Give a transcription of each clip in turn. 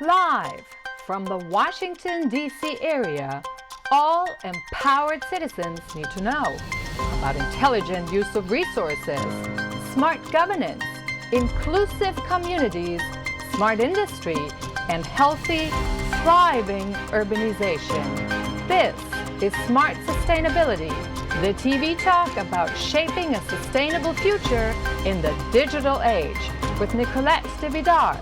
Live from the Washington, D.C. area, all empowered citizens need to know about intelligent use of resources, smart governance, inclusive communities, smart industry, and healthy, thriving urbanization. This is Smart Sustainability, the TV talk about shaping a sustainable future in the digital age with Nicolette DeVidar.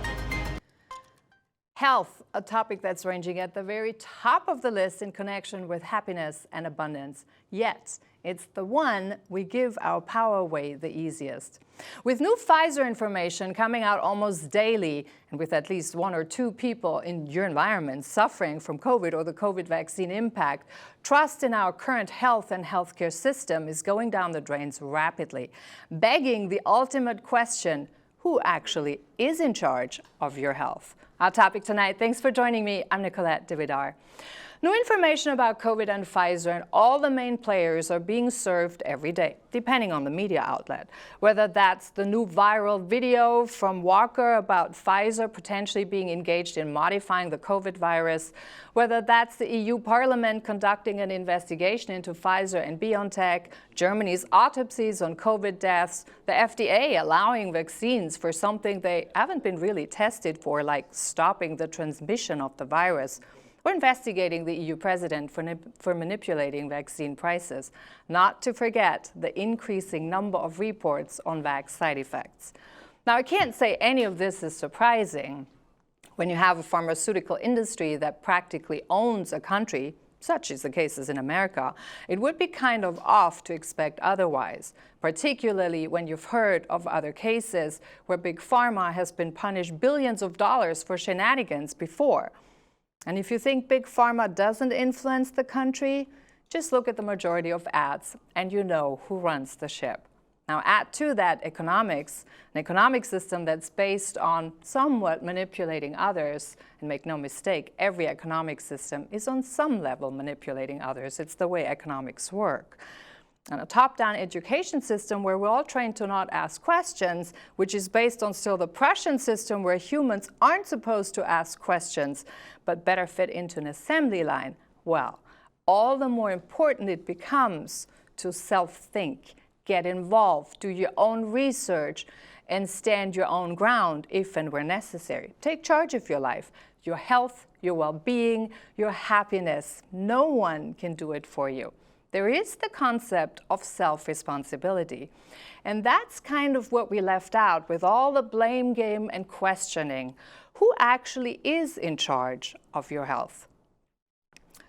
Health, a topic that's ranging at the very top of the list in connection with happiness and abundance. Yet, it's the one we give our power away the easiest. With new Pfizer information coming out almost daily, and with at least one or two people in your environment suffering from COVID or the COVID vaccine impact, trust in our current health and healthcare system is going down the drains rapidly, begging the ultimate question: who actually is in charge of your health? Our topic tonight. Thanks for joining me. I'm Nicolette DeVidar. New information about COVID and Pfizer and all the main players are being served every day, depending on the media outlet. Whether that's the new viral video from Walker about Pfizer potentially being engaged in modifying the COVID virus, whether that's the EU Parliament conducting an investigation into Pfizer and BioNTech, Germany's autopsies on COVID deaths, the FDA allowing vaccines for something they haven't been really tested for, like stopping the transmission of the virus. We're investigating the EU president for manipulating vaccine prices, not to forget the increasing number of reports on vax side effects. Now, I can't say any of this is surprising when you have a pharmaceutical industry that practically owns a country, such is the cases in America. It would be kind of off to expect otherwise, particularly when you've heard of other cases where Big Pharma has been punished billions of dollars for shenanigans before. And if you think Big Pharma doesn't influence the country, just look at the majority of ads and you know who runs the ship. Now add to that economics, an economic system that's based on somewhat manipulating others, and make no mistake, every economic system is on some level manipulating others. It's the way economics work. And a top-down education system where we're all trained to not ask questions, which is based on still the Prussian system where humans aren't supposed to ask questions, but better fit into an assembly line. Well, all the more important it becomes to self-think, get involved, do your own research, and stand your own ground if and where necessary. Take charge of your life, your health, your well-being, your happiness. No one can do it for you. There is the concept of self-responsibility. And that's kind of what we left out with all the blame game and questioning. Who actually is in charge of your health?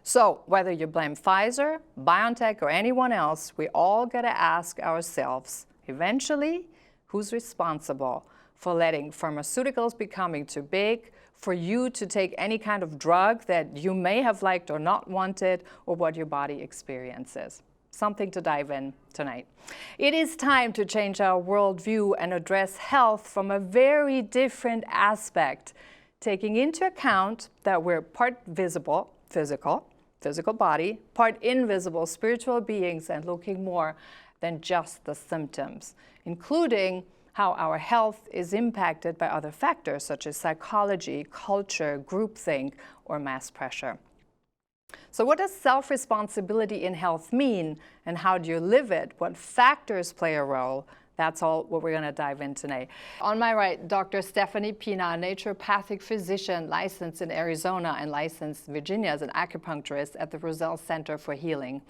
So whether you blame Pfizer, BioNTech, or anyone else, we all got to ask ourselves, eventually, who's responsible for letting pharmaceuticals becoming too big, for you to take any kind of drug that you may have liked or not wanted, or what your body experiences. Something to dive in tonight. It is time to change our worldview and address health from a very different aspect, taking into account that we're part visible, physical body, part invisible, spiritual beings, and looking more than just the symptoms, including how our health is impacted by other factors such as psychology, culture, groupthink, or mass pressure. So what does self-responsibility in health mean, and how do you live it? What factors play a role? That's all what we're going to dive in today. On my right, Dr. Stephanie Pina, a naturopathic physician licensed in Arizona and licensed in Virginia as an acupuncturist at the Roselle Center for Healing.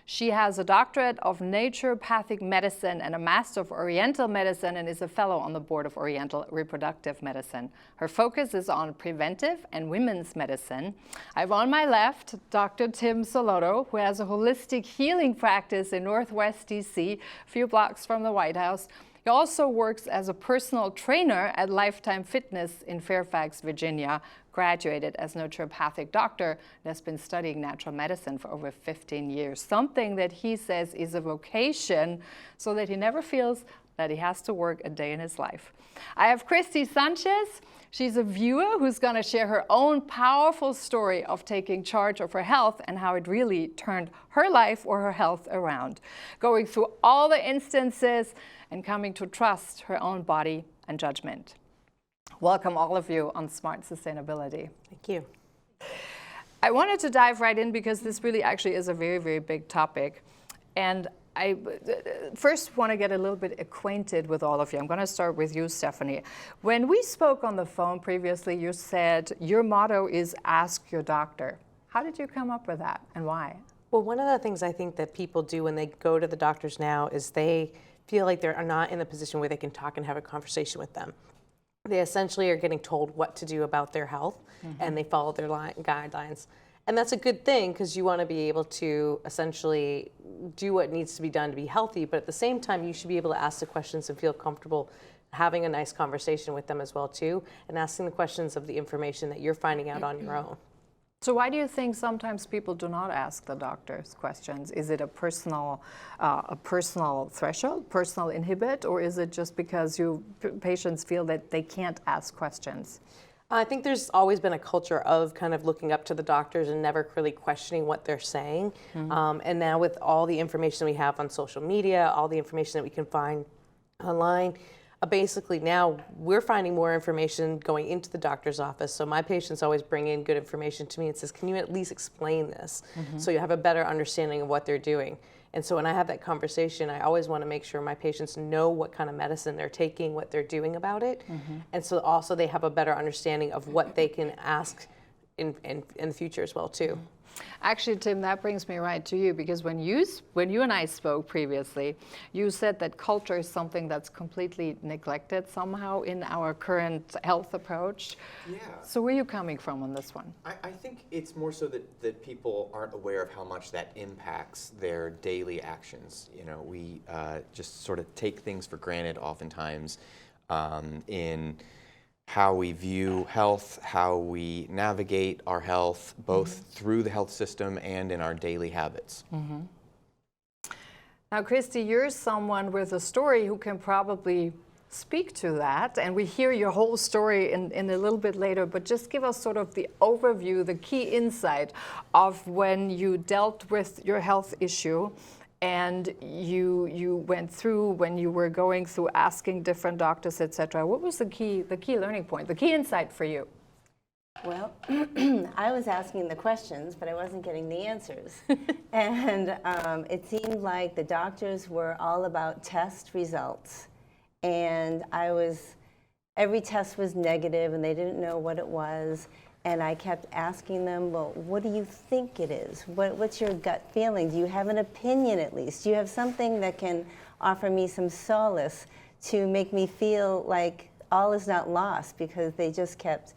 She has a doctorate of naturopathic medicine and a master of oriental medicine and is a fellow on the board of Oriental Reproductive Medicine. Her focus is on preventive and women's medicine. I have on my left Dr. Tim Salotto, who has a holistic healing practice in Northwest DC, a few blocks from the White House. He also works as a personal trainer at Lifetime Fitness in Fairfax, Virginia, graduated as a naturopathic doctor and has been studying natural medicine for over 15 years, something that he says is a vocation so that he never feels that he has to work a day in his life. I have Kristen Sanchez. She's a viewer who's going to share her own powerful story of taking charge of her health and how it really turned her life or her health around, going through all the instances and coming to trust her own body and judgment. Welcome all of you on Smart Sustainability. Thank you. I wanted to dive right in because this really actually is a very, very big topic. And I first want to get a little bit acquainted with all of you. I'm going to start with you, Stephanie. When we spoke on the phone previously, you said your motto is ask your doctor. How did you come up with that and why? Well, one of the things I think that people do when they go to the doctors now is they feel like they're not in the position where they can talk and have a conversation with them. They essentially are getting told what to do about their health, and they follow their guidelines. And that's a good thing because you want to be able to essentially do what needs to be done to be healthy, but at the same time, you should be able to ask the questions and feel comfortable having a nice conversation with them as well too, and asking the questions of the information that you're finding out on your own. So why do you think sometimes people do not ask the doctors questions? Is it a personal threshold, personal inhibit, or is it just because patients feel that they can't ask questions? I think there's always been a culture of kind of looking up to the doctors and never really questioning what they're saying. And now with all the information we have on social media, all the information that we can find online, basically now we're finding more information going into the doctor's office. So my patients always bring in good information to me and says, can you at least explain this? So you have a better understanding of what they're doing. And so when I have that conversation, I always want to make sure my patients know what kind of medicine they're taking, what they're doing about it. And so also they have a better understanding of what they can ask in the future as well too. Actually, Tim, that brings me right to you, because when you and I spoke previously, you said that culture is something that's completely neglected somehow in our current health approach. Yeah. So where are you coming from on this one? I think it's more so that people aren't aware of how much that impacts their daily actions. You know, we just sort of take things for granted oftentimes in how we view health, how we navigate our health, both through the health system and in our daily habits. Now, Christy, you're someone with a story who can probably speak to that, and we hear your whole story in a little bit later, but just give us sort of the overview, the key insight of when you dealt with your health issue and you went through, when you were going through asking different doctors, etc. What was the key learning point, the key insight for you? Well, I was asking the questions, but I wasn't getting the answers. And it seemed like the doctors were all about test results. And every test was negative, and they didn't know what it was. And I kept asking them, well, what do you think it is? What's your gut feeling? Do you have an opinion at least? Do you have something that can offer me some solace to make me feel like all is not lost? Because they just kept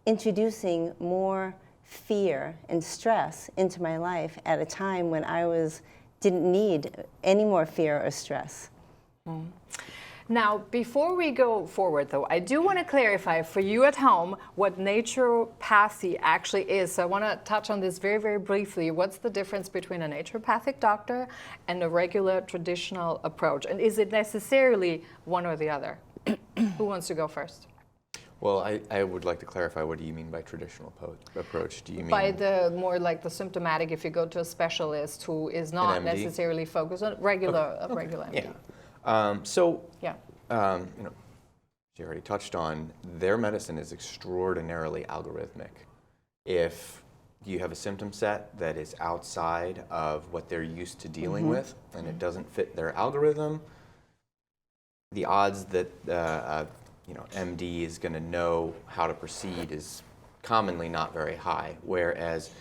introducing more fear and stress into my life at a time when I didn't need any more fear or stress. Now, before we go forward, though, I do want to clarify for you at home what naturopathy actually is. So I want to touch on this very, very briefly. What's the difference between a naturopathic doctor and a regular traditional approach? And is it necessarily one or the other? Who wants to go first? Well, I would like to clarify, what do you mean by traditional approach? Do you mean by the more like the symptomatic, if you go to a specialist who is not necessarily focused on regular MD? Yeah. You know, she already touched on, their medicine is extraordinarily algorithmic. If you have a symptom set that is outside of what they're used to dealing with, and it doesn't fit their algorithm, the odds that MD is going to know how to proceed is commonly not very high. Whereas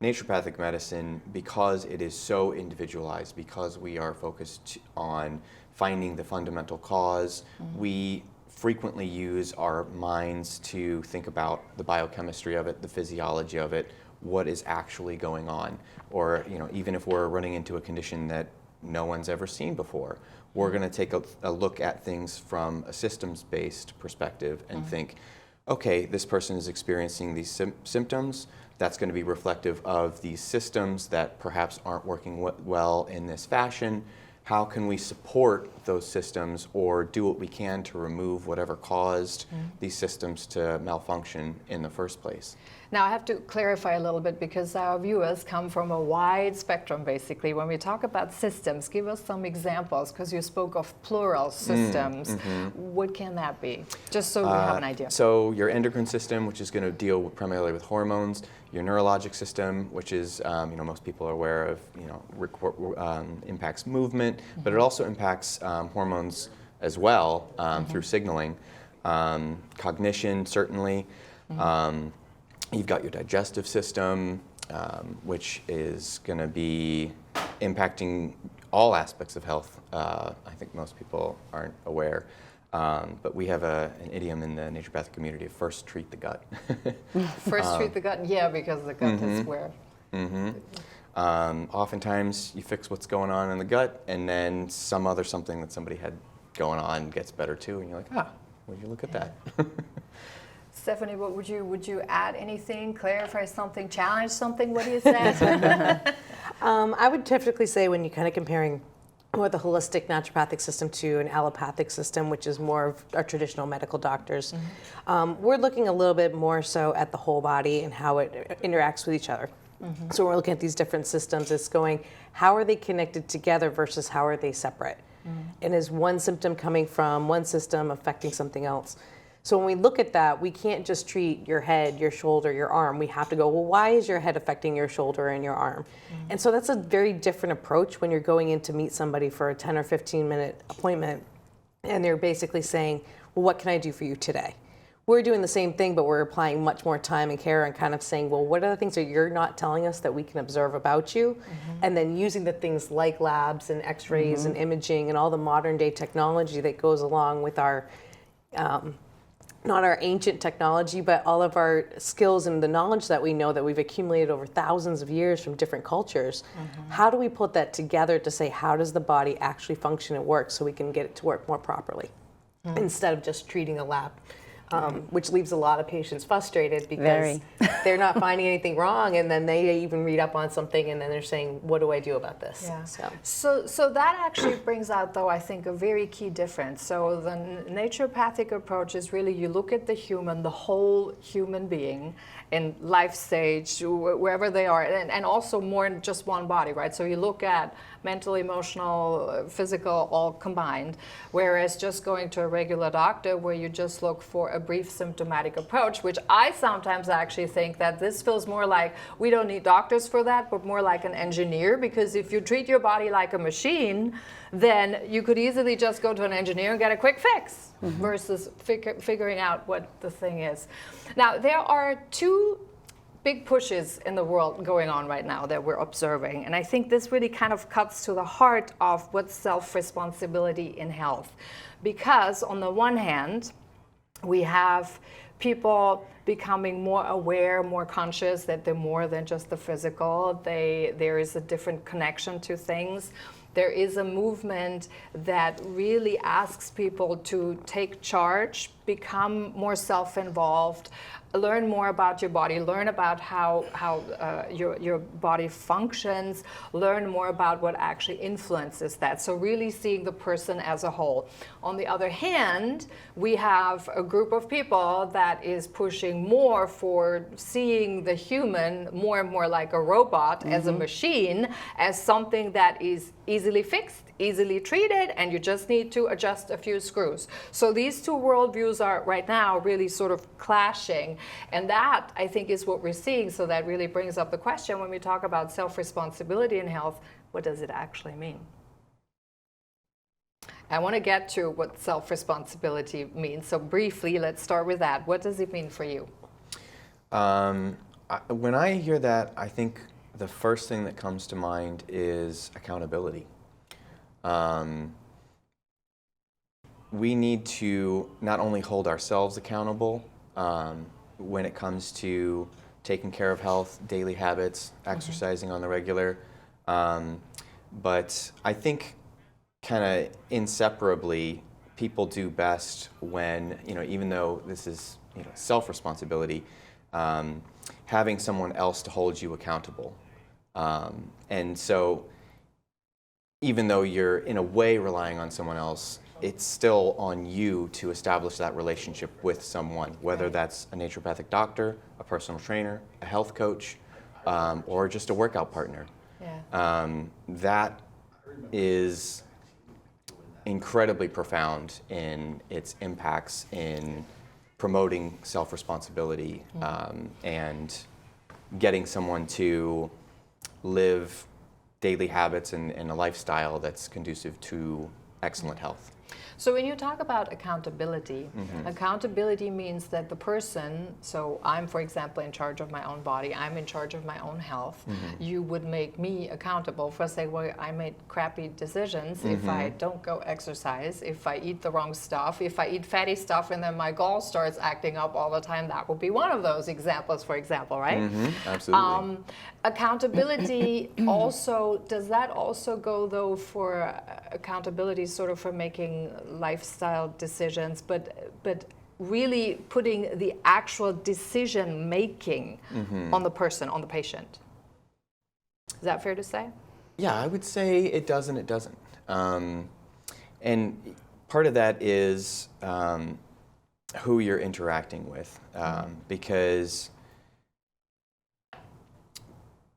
naturopathic medicine, because it is so individualized, because we are focused on finding the fundamental cause, we frequently use our minds to think about the biochemistry of it, the physiology of it, what is actually going on. Or, you know, even if we're running into a condition that no one's ever seen before, we're going to take a look at things from a systems-based perspective and think, okay, this person is experiencing these symptoms. That's going to be reflective of these systems that perhaps aren't working well in this fashion. how can we support those systems or do what we can to remove whatever caused these systems to malfunction in the first place? Now, I have to clarify a little bit because our viewers come from a wide spectrum, basically. When we talk about systems, give us some examples, because you spoke of plural systems. What can that be? Just so we have an idea. So your endocrine system, which is going to deal primarily with hormones, your neurologic system, which is, most people are aware of, impacts movement, but it also impacts hormones as well through signaling. Cognition, certainly. You've got your digestive system, which is going to be impacting all aspects of health. I think most people aren't aware. But we have an idiom in the naturopathic community: first treat the gut. First treat the gut, yeah, because the gut is where. Oftentimes you fix what's going on in the gut, and then something that somebody had going on gets better too, and you're like, would you look at that? Stephanie, what would you add anything, clarify something, challenge something? What do you say? I would typically say, when you're kind of comparing more the holistic naturopathic system to an allopathic system, which is more of our traditional medical doctors, we're looking a little bit more so at the whole body and how it interacts with each other. So when we're looking at these different systems, it's going, how are they connected together versus how are they separate? And is one symptom coming from one system affecting something else? So when we look at that, we can't just treat your head, your shoulder, your arm. We have to go, well, why is your head affecting your shoulder and your arm? And so that's a very different approach when you're going in to meet somebody for a 10 or 15-minute appointment, and they're basically saying, well, what can I do for you today? We're doing the same thing, but we're applying much more time and care and kind of saying, well, what are the things that you're not telling us that we can observe about you? And then using the things like labs and x-rays and imaging and all the modern day technology that goes along with our not our ancient technology, but all of our skills and the knowledge that we know that we've accumulated over thousands of years from different cultures. How do we put that together to say, how does the body actually function and work so we can get it to work more properly instead of just treating a lab? Which leaves a lot of patients frustrated because they're not finding anything wrong, and then they even read up on something and then they're saying, what do I do about this? Yeah. So that actually brings out, though, I think, a very key difference. So the naturopathic approach is really, you look at the human, the whole human being in life stage, wherever they are, and also more in just one body, right? So you look at mental, emotional, physical, all combined, whereas just going to a regular doctor where you just look for a brief symptomatic approach, which I sometimes actually think that this feels more like we don't need doctors for that, but more like an engineer, because if you treat your body like a machine, then you could easily just go to an engineer and get a quick fix versus figuring out what the thing is. Now, there are two big pushes in the world going on right now that we're observing. And I think this really kind of cuts to the heart of what's self-responsibility in health. Because on the one hand, we have people becoming more aware, more conscious that they're more than just the physical. There is a different connection to things. There is a movement that really asks people to take charge, become more self-involved, learn more about your body, learn about how your body functions, learn more about what actually influences that. So really seeing the person as a whole. On the other hand, we have a group of people that is pushing more for seeing the human more and more like a robot, as a machine, as something that is easily fixed, easily treated, and you just need to adjust a few screws. So these two worldviews are right now really sort of clashing, and that, I think, is what we're seeing. So that really brings up the question when we talk about self-responsibility in health, what does it actually mean? I want to get to what self-responsibility means. So briefly, let's start with that. What does it mean for you? When I hear that, I think the first thing that comes to mind is accountability. We need to not only hold ourselves accountable when it comes to taking care of health, daily habits, exercising on the regular, but I think kind of inseparably people do best when, even though this is self-responsibility, having someone else to hold you accountable. And so even though you're in a way relying on someone else, it's still on you to establish that relationship with someone, whether that's a naturopathic doctor, a personal trainer, a health coach, or just a workout partner. Yeah. That is incredibly profound in its impacts in promoting self-responsibility and getting someone to live daily habits and a lifestyle that's conducive to excellent health. So when you talk about accountability, accountability means that the person, so I'm, for example, in charge of my own body, I'm in charge of my own health. You would make me accountable for saying, well, I made crappy decisions if I don't go exercise, if I eat the wrong stuff, if I eat fatty stuff and then my gall starts acting up all the time. That would be one of those examples, for example, right? Absolutely. Accountability also, does that also go though for accountability sort of for making lifestyle decisions, but really putting the actual decision making on the person, on the patient? Is that fair to say? Yeah, I would say it does and it doesn't. And part of that is who you're interacting with, because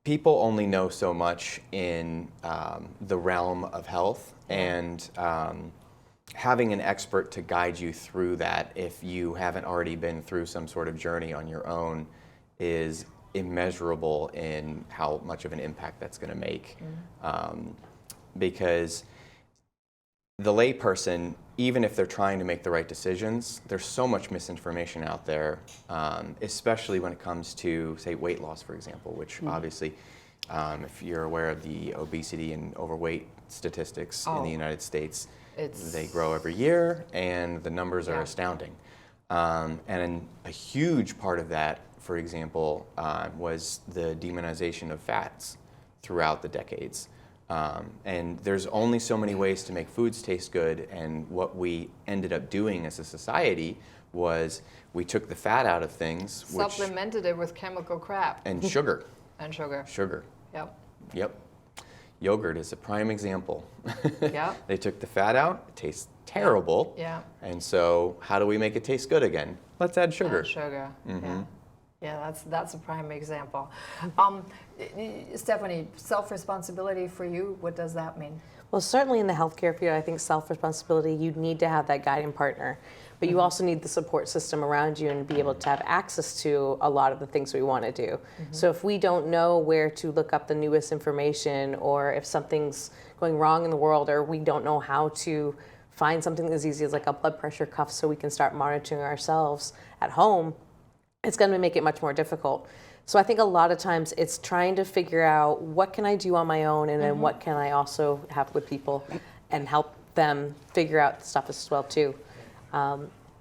people only know so much in the realm of health, and having an expert to guide you through that, if you haven't already been through some sort of journey on your own, is immeasurable in how much of an impact that's going to make. Because the layperson, even if they're trying to make the right decisions, there's so much misinformation out there, especially when it comes to, say, weight loss, for example, which obviously, if you're aware of the obesity and overweight statistics in the United States, they grow every year, and the numbers are astounding. And a huge part of that, for example, was the demonization of fats throughout the decades. And there's only so many ways to make foods taste good, and what we ended up doing as a society was we took the fat out of things, Supplemented it with chemical crap. and sugar. And sugar. Sugar. Yep. Yogurt is a prime example. Yep. They took the fat out, it tastes terrible. Yeah. And so how do we make it taste good again? Let's add sugar. And sugar. Yeah, that's a prime example. Stephanie, self-responsibility for you, what does that mean? Well, certainly in the healthcare field, I think self-responsibility, you need to have that guiding partner. But you also need the support system around you and be able to have access to a lot of the things we want to do. So if we don't know where to look up the newest information, or if something's going wrong in the world, or we don't know how to find something as easy as like a blood pressure cuff so we can start monitoring ourselves at home, it's going to make it much more difficult. So I think a lot of times it's trying to figure out what can I do on my own, and then what can I also have with people and help them figure out stuff as well too.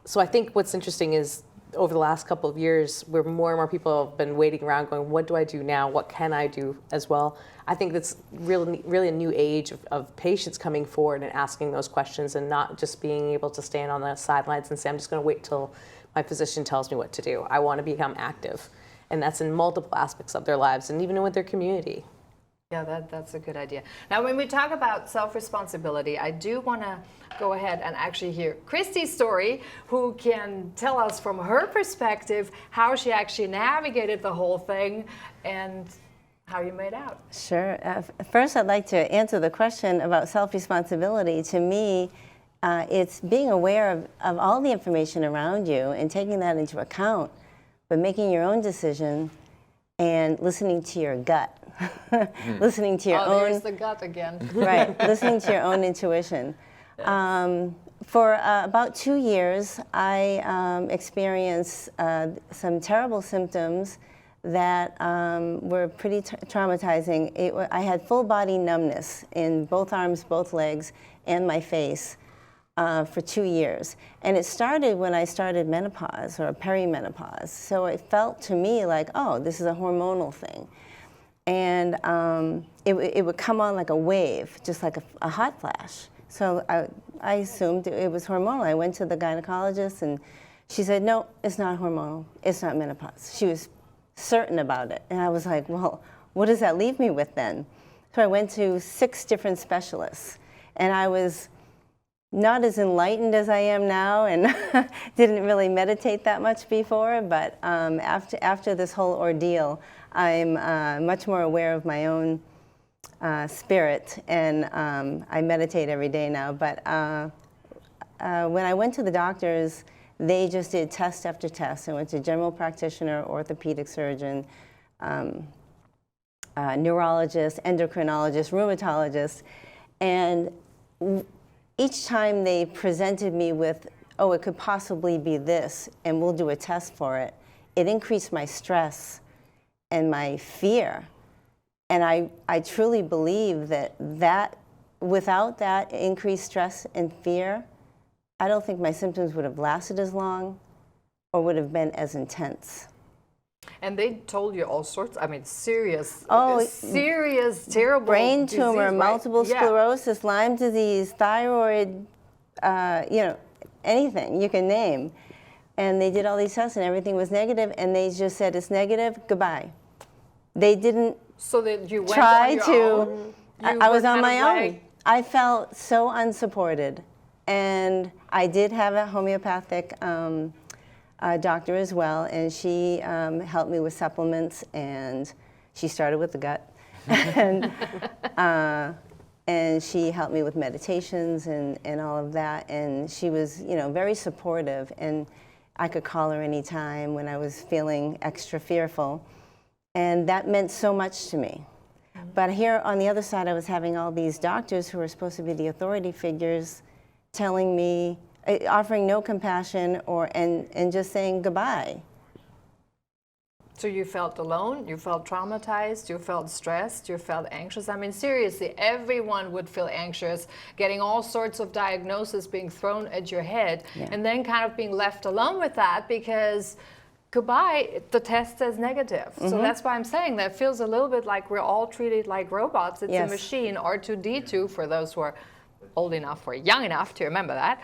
So I think what's interesting is over the last couple of years, where more and more people have been waiting around going, what do I do now? What can I do as well? I think that's really a new age of patients coming forward and asking those questions, and not just being able to stand on the sidelines and say, I'm just going to wait till my physician tells me what to do. I want to become active. And that's in multiple aspects of their lives, and even with their community. Yeah, that's a good idea. Now, when we talk about self-responsibility, I do want to go ahead and actually hear Christy's story, who can tell us from her perspective how she actually navigated the whole thing and how you made out. Sure. First, I'd like to answer the question about self-responsibility. To me, it's being aware of all the information around you and taking that into account, but making your own decision and listening to your gut. Listening to your own. There's the gut again. Right, listening to your own intuition. For about 2 years, I experienced some terrible symptoms that were pretty traumatizing. I had full body numbness in both arms, both legs, and my face for 2 years. And it started when I started menopause or perimenopause. So it felt to me like, oh, this is a hormonal thing. And it would come on like a wave, just like a hot flash. So I assumed it was hormonal. I went to the gynecologist, and she said, no, it's not hormonal. It's not menopause. She was certain about it. And I was like, well, what does that leave me with then? So I went to 6 different specialists, and I was not as enlightened as I am now, and didn't really meditate that much before, but after this whole ordeal, I'm much more aware of my own spirit, and I meditate every day now. But when I went to the doctors, they just did test after test. I went to general practitioner, orthopedic surgeon, neurologist, endocrinologist, rheumatologist, and each time they presented me with, oh, it could possibly be this, and we'll do a test for it, it increased my stress and my fear. And I truly believe that without that increased stress and fear, I don't think my symptoms would have lasted as long or would have been as intense. And they told you all sorts, I mean, serious, terrible brain disease, tumor, right? multiple Yeah. sclerosis, Lyme disease, thyroid, anything you can name. And they did all these tests and everything was negative, and they just said, it's negative, goodbye. They didn't So that you went try on your to, own. I was on my own. Like, I felt so unsupported. And I did have a homeopathic doctor as well, and she helped me with supplements, and she started with the gut. And she helped me with meditations and all of that, and she was, very supportive, and I could call her anytime when I was feeling extra fearful, and that meant so much to me. But here on the other side, I was having all these doctors who were supposed to be the authority figures telling me, offering no compassion and just saying goodbye. So you felt alone, you felt traumatized, you felt stressed, you felt anxious. I mean, seriously, everyone would feel anxious, getting all sorts of diagnoses being thrown at your head, and then kind of being left alone with that because goodbye, the test says negative. So that's why I'm saying that feels a little bit like we're all treated like robots. It's a machine, R2-D2 for those who are old enough or young enough to remember that,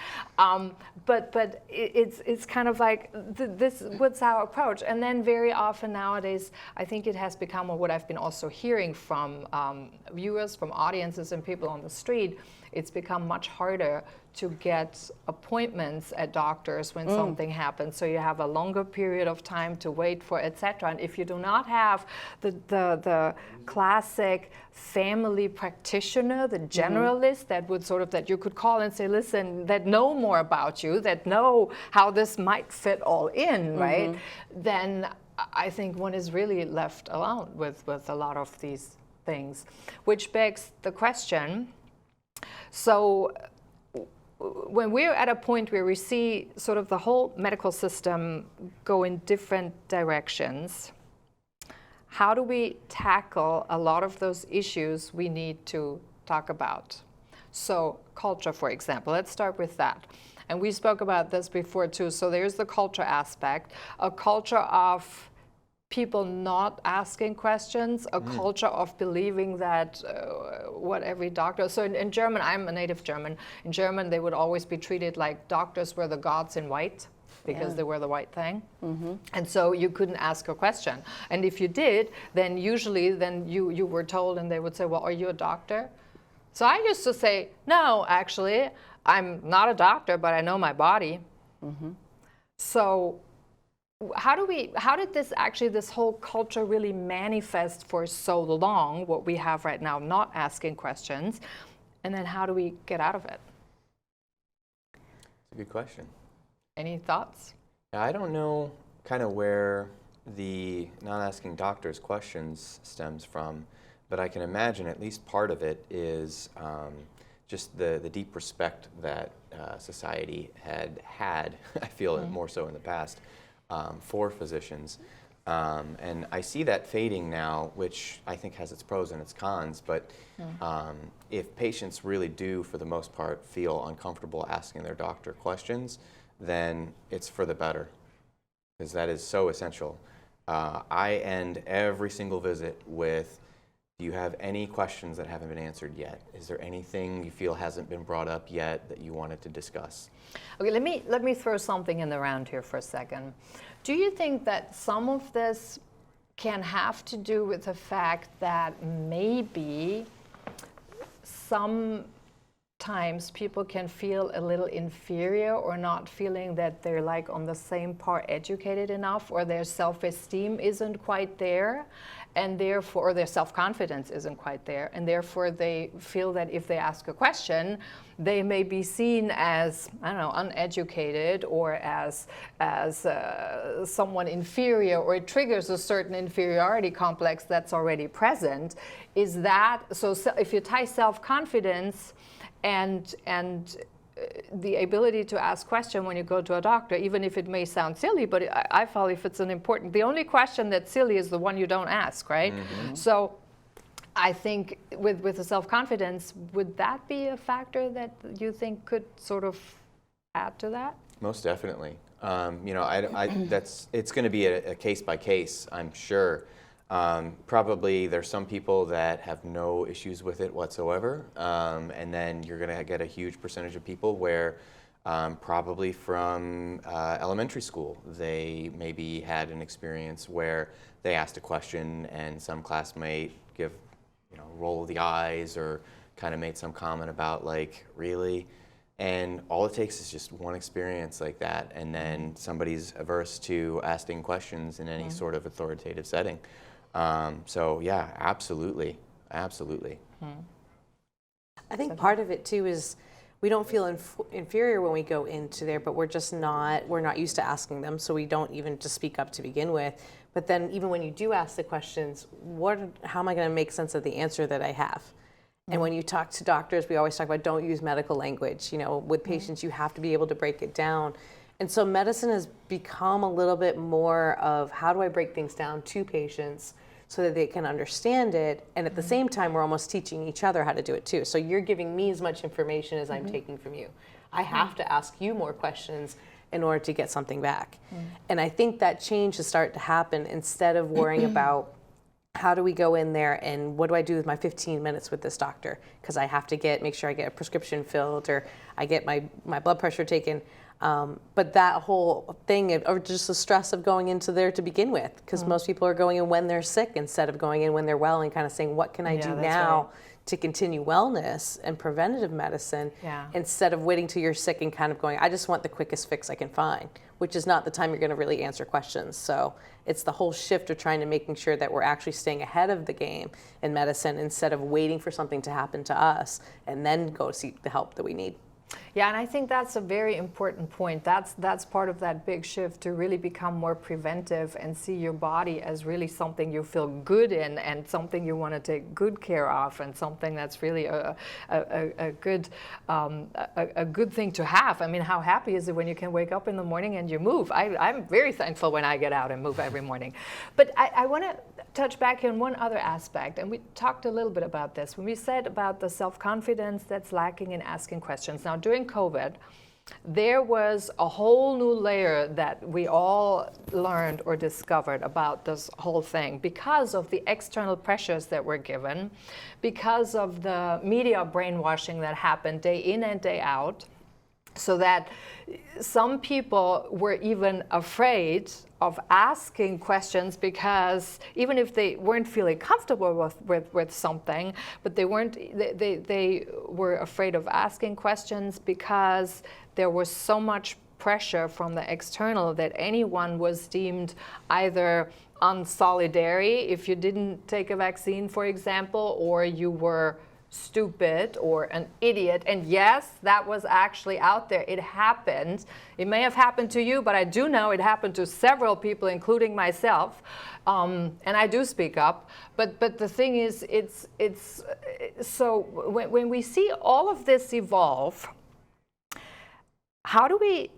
but it's kind of like this. What's our approach? And then very often nowadays, I think it has become what I've been also hearing from viewers, from audiences, and people on the street. It's become much harder to get appointments at doctors when something happens. So you have a longer period of time to wait for, etc. And if you do not have the classic family practitioner, the generalist that would that you could call and say, listen, that know more about you, that know how this might fit all in, right? Then I think one is really left alone with a lot of these things, which begs the question. So when we're at a point where we see sort of the whole medical system go in different directions, how do we tackle a lot of those issues we need to talk about? So culture, for example, let's start with that. And we spoke about this before too. So there's the culture aspect, a culture of people not asking questions, a culture of believing that what every doctor, so in German, I'm a native German, in German they would always be treated like doctors were the gods in white because they were the white thing. And so you couldn't ask a question. And if you did, then usually you were told, and they would say, well, are you a doctor? So I used to say, no, actually, I'm not a doctor, but I know my body. So how did this whole culture really manifest for so long, what we have right now, not asking questions, and then how do we get out of it? It's a good question. Any thoughts? I don't know kind of where the not asking doctors questions stems from, but I can imagine at least part of it is just the deep respect that society had, I feel more so in the past, for physicians. And I see that fading now, which I think has its pros and its cons, but if patients really do, for the most part, feel uncomfortable asking their doctor questions, then it's for the better, because that is so essential. I end every single visit with, do you have any questions that haven't been answered yet? Is there anything you feel hasn't been brought up yet that you wanted to discuss? Okay, let me throw something in the round here for a second. Do you think that some of this can have to do with the fact that maybe sometimes people can feel a little inferior or not feeling that they're like on the same par educated enough, or their self-esteem isn't quite there, and therefore or their self-confidence isn't quite there, and therefore they feel that if they ask a question, they may be seen as, I don't know, uneducated, or as someone inferior, or it triggers a certain inferiority complex that's already present. Is that so? If you tie self-confidence and the ability to ask question when you go to a doctor, even if it may sound silly, but I feel if it's an important, the only question that's silly is the one you don't ask, right? Mm-hmm. So I think with the self-confidence, would that be a factor that you think could sort of add to that? Most definitely. It's going to be a case by case, I'm sure. Probably there's some people that have no issues with it whatsoever, and then you're going to get a huge percentage of people where probably from elementary school they maybe had an experience where they asked a question and some classmate roll of the eyes or kind of made some comment about like, really? And all it takes is just one experience like that, and then somebody's averse to asking questions in any sort of authoritative setting. So yeah, absolutely. I think part of it too is we don't feel inferior when we go into there, but we're not used to asking them, so we don't even just speak up to begin with. But then even when you do ask the questions, how am I going to make sense of the answer that I have? And when you talk to doctors, we always talk about don't use medical language. With patients, you have to be able to break it down. And so medicine has become a little bit more of how do I break things down to patients so that they can understand it. And at the same time, we're almost teaching each other how to do it too. So you're giving me as much information as I'm taking from you. I have to ask you more questions in order to get something back. And I think that change has started to happen instead of worrying about how do we go in there and what do I do with my 15 minutes with this doctor? Because I have to make sure I get a prescription filled or I get my blood pressure taken. But that whole thing, or just the stress of going into there to begin with, because most people are going in when they're sick instead of going in when they're well and kind of saying, what can I do now to continue wellness and preventative medicine instead of waiting till you're sick and kind of going, I just want the quickest fix I can find, which is not the time you're going to really answer questions. So it's the whole shift of trying to making sure that we're actually staying ahead of the game in medicine instead of waiting for something to happen to us and then go seek the help that we need. Yeah, and I think that's a very important point. That's part of that big shift to really become more preventive and see your body as really something you feel good in and something you want to take good care of and something that's really a good thing to have. I mean, how happy is it when you can wake up in the morning and you move? I'm very thankful when I get out and move every morning. But I want to touch back on one other aspect, and we talked a little bit about this when we said about the self-confidence that's lacking in asking questions. Now, during COVID, there was a whole new layer that we all learned or discovered about this whole thing because of the external pressures that were given, because of the media brainwashing that happened day in and day out, so that some people were even afraid of asking questions because even if they weren't feeling comfortable with something, but they were afraid of asking questions because there was so much pressure from the external that anyone was deemed either unsolidary if you didn't take a vaccine, for example, or you were stupid or an idiot. And yes, that was actually out there. It happened. It may have happened to you, but I do know it happened to several people, including myself. And I do speak up. But the thing is, it's so when we see all of this evolve, how do we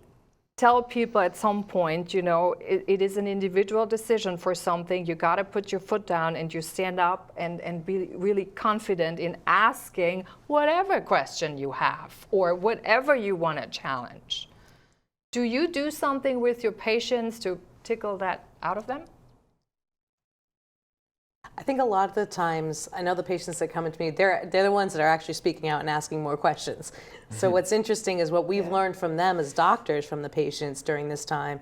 tell people at some point, it is an individual decision for something. You got to put your foot down and you stand up and be really confident in asking whatever question you have or whatever you want to challenge. Do you do something with your patients to tickle that out of them? I think a lot of the times, I know the patients that come into me, they're the ones that are actually speaking out and asking more questions. So what's interesting is what we've learned from them as doctors, from the patients during this time,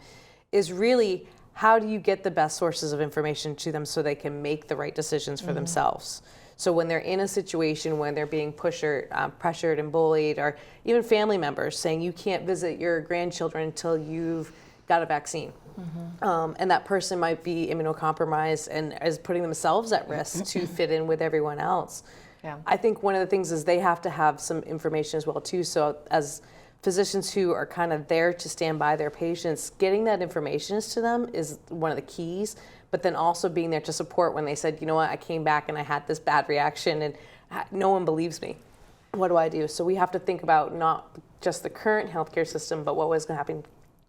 is really how do you get the best sources of information to them so they can make the right decisions for themselves. So when they're in a situation when they're being pressured and bullied, or even family members saying you can't visit your grandchildren until you've got a vaccine. And that person might be immunocompromised and is putting themselves at risk to fit in with everyone else. Yeah. I think one of the things is they have to have some information as well too. So as physicians who are kind of there to stand by their patients, getting that information to them is one of the keys, but then also being there to support when they said, you know what, I came back and I had this bad reaction and no one believes me. What do I do? So we have to think about not just the current healthcare system, but what was going to happen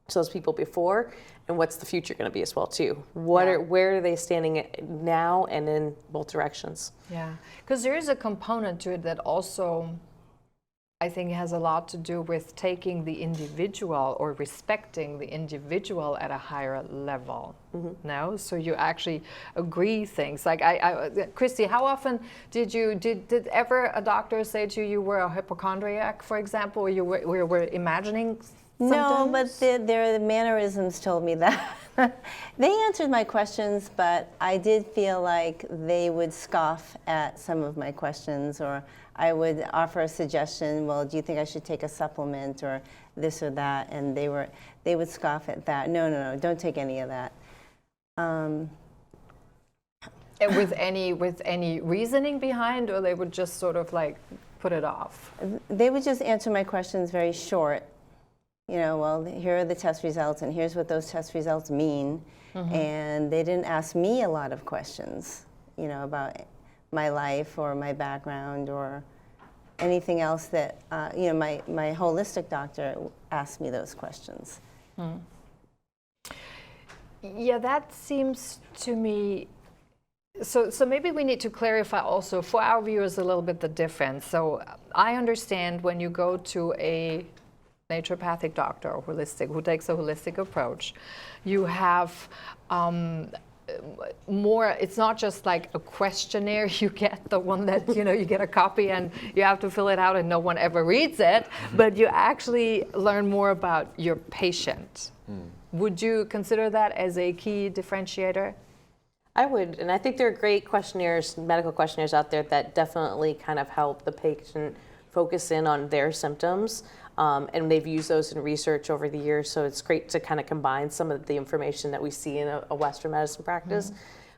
to those people before, and what's the future going to be as well too. Where are they standing now and in both directions? Yeah, because there is a component to it that also, I think, has a lot to do with taking the individual or respecting the individual at a higher level. No, so you actually agree things. Like Christy, how often did ever a doctor say to you you were a hypochondriac, for example, or you were imagining? No, but their mannerisms told me that. They answered my questions, but I did feel like they would scoff at some of my questions, or I would offer a suggestion, well, do you think I should take a supplement or this or that? And they would scoff at that. No, don't take any of that. With any reasoning behind, or they would just sort of like put it off? They would just answer my questions very short. You know, well, here are the test results, and here's what those test results mean. And they didn't ask me a lot of questions, you know, about my life or my background or anything else that, you know, my holistic doctor asked me those questions. Yeah, that seems to me. So maybe we need to clarify also for our viewers a little bit the difference. So I understand when you go to a naturopathic doctor or who takes a holistic approach, you have more, it's not just like a questionnaire you get, the one that, you know, you get a copy and you have to fill it out and no one ever reads it, but you actually learn more about your patient. Would you consider that as a key differentiator? I would, and I think there are great questionnaires, medical questionnaires out there that definitely kind of help the patient focus in on their symptoms. And they've used those in research over the years, so it's great to kind of combine some of the information that we see in a Western medicine practice.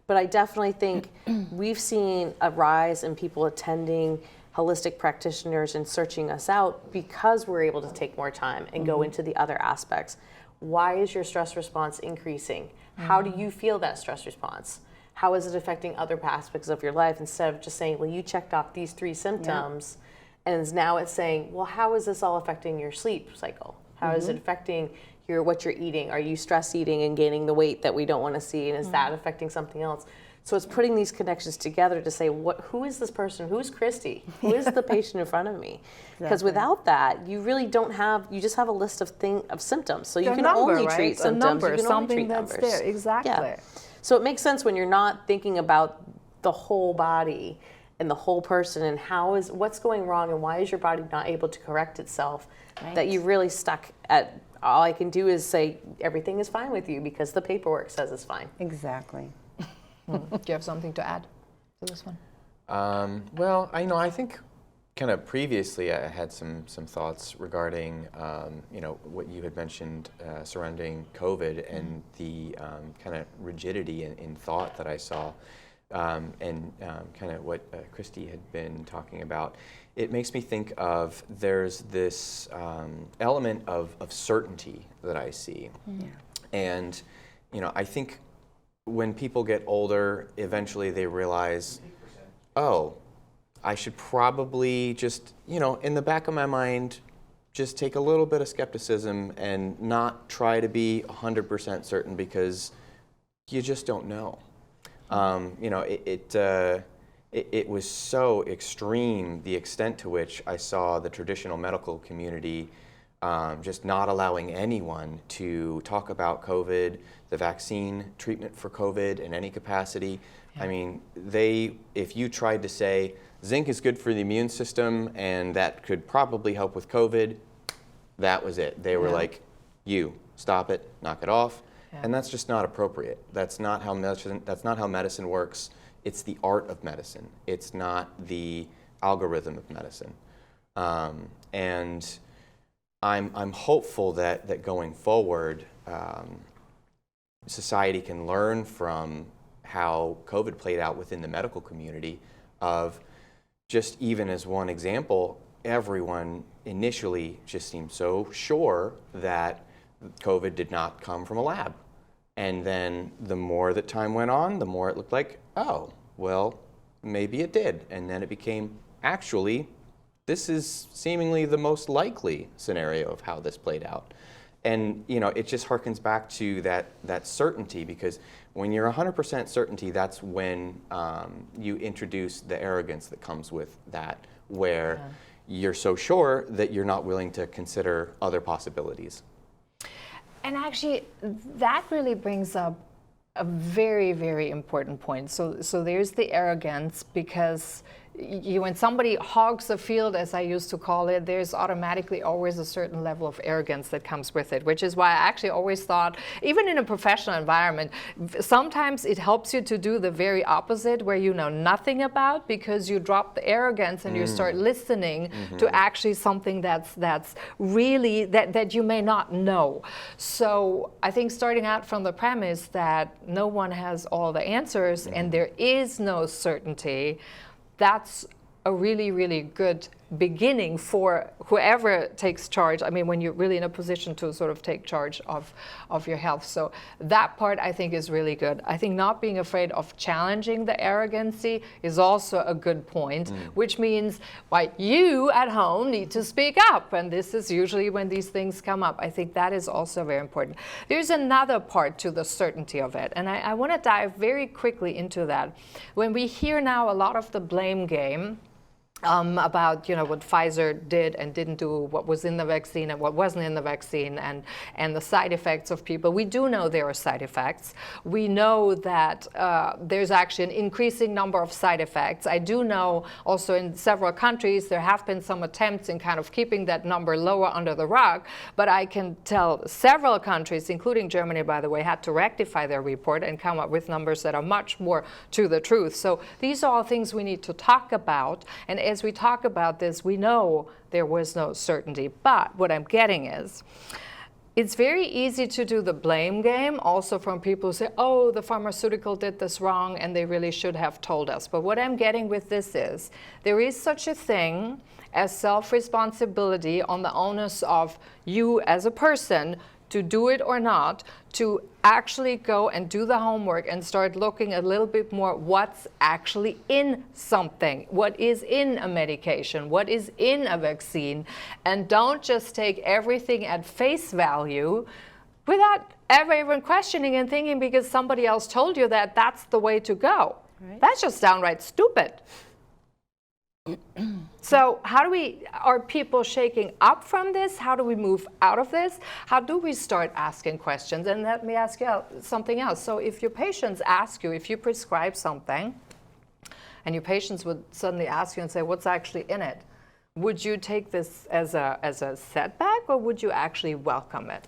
But I definitely think we've seen a rise in people attending holistic practitioners and searching us out because we're able to take more time and go into the other aspects. Why is your stress response increasing? How do you feel that stress response? How is it affecting other aspects of your life, instead of just saying, well, you checked off these 3 symptoms. And now it's saying, well, how is this all affecting your sleep cycle? How is it affecting what you're eating? Are you stress eating and gaining the weight that we don't want to see? And is that affecting something else? So it's putting these connections together to say, who is this person? Who's Christy? Who is the patient in front of me? Because without that, you really don't have, you just have a list of symptoms. So you can only treat symptoms. You can only treat numbers. There, exactly. Yeah. So it makes sense when you're not thinking about the whole body and the whole person and what's going wrong and why is your body not able to correct itself, that you really stuck at, all I can do is say everything is fine with you because the paperwork says it's fine. Exactly. Do you have something to add to this one? Well, I think kind of previously I had some thoughts regarding what you had mentioned surrounding COVID and the kind of rigidity in thought that I saw. And kind of what Christy had been talking about, it makes me think of there's this element of certainty that I see. And, I think when people get older, eventually they realize, oh, I should probably just, in the back of my mind, just take a little bit of skepticism and not try to be 100% certain because you just don't know. It was so extreme, the extent to which I saw the traditional medical community just not allowing anyone to talk about COVID, the vaccine treatment for COVID in any capacity. Yeah. I mean, if you tried to say zinc is good for the immune system and that could probably help with COVID, that was it. They were like, stop it, knock it off. Yeah. And that's just not appropriate. That's not how medicine works it's the art of medicine. It's not the algorithm of medicine. And I'm hopeful that going forward, society can learn from how COVID played out within the medical community of just even as one example, everyone initially just seemed so sure that COVID did not come from a lab. And then the more that time went on, the more it looked like, oh, well, maybe it did. And then it became, actually, this is seemingly the most likely scenario of how this played out. And it just harkens back to that certainty, because when you're 100% certainty, that's when you introduce the arrogance that comes with that, where you're so sure that you're not willing to consider other possibilities. And actually, that really brings up a very, very important point. So there's the arrogance, because when somebody hogs the field, as I used to call it, there's automatically always a certain level of arrogance that comes with it, which is why I actually always thought, even in a professional environment, sometimes it helps you to do the very opposite, where you know nothing about, because you drop the arrogance and you start listening to actually something that's really, that you may not know. So I think starting out from the premise that no one has all the answers and there is no certainty, that's a really, really good beginning for whoever takes charge. I mean, when you're really in a position to sort of take charge of your health. So that part, I think, is really good. I think not being afraid of challenging the arrogancy is also a good point, which means, well, you at home need to speak up. And this is usually when these things come up. I think that is also very important. There's another part to the certainty of it. And I want to dive very quickly into that. When we hear now a lot of the blame game, about what Pfizer did and didn't do, what was in the vaccine and what wasn't in the vaccine, and the side effects of people. We do know there are side effects. We know that there's actually an increasing number of side effects. I do know also in several countries there have been some attempts in kind of keeping that number lower under the rug, but I can tell several countries, including Germany, by the way, had to rectify their report and come up with numbers that are much more to the truth. So these are all things we need to talk about, and as we talk about this, we know there was no certainty. But what I'm getting is, it's very easy to do the blame game also from people who say, oh, the pharmaceutical did this wrong and they really should have told us. But what I'm getting with this is, there is such a thing as self-responsibility on the onus of you as a person to do it or not, to actually go and do the homework and start looking a little bit more what's actually in something, what is in a medication, what is in a vaccine, and don't just take everything at face value without ever even questioning and thinking because somebody else told you that that's the way to go. Right. That's just downright stupid. So are people shaking up from this? How do we move out of this? How do we start asking questions? And let me ask you something else. So if your patients ask you, if you prescribe something, and your patients would suddenly ask you and say, what's actually in it? Would you take this as a setback, or would you actually welcome it?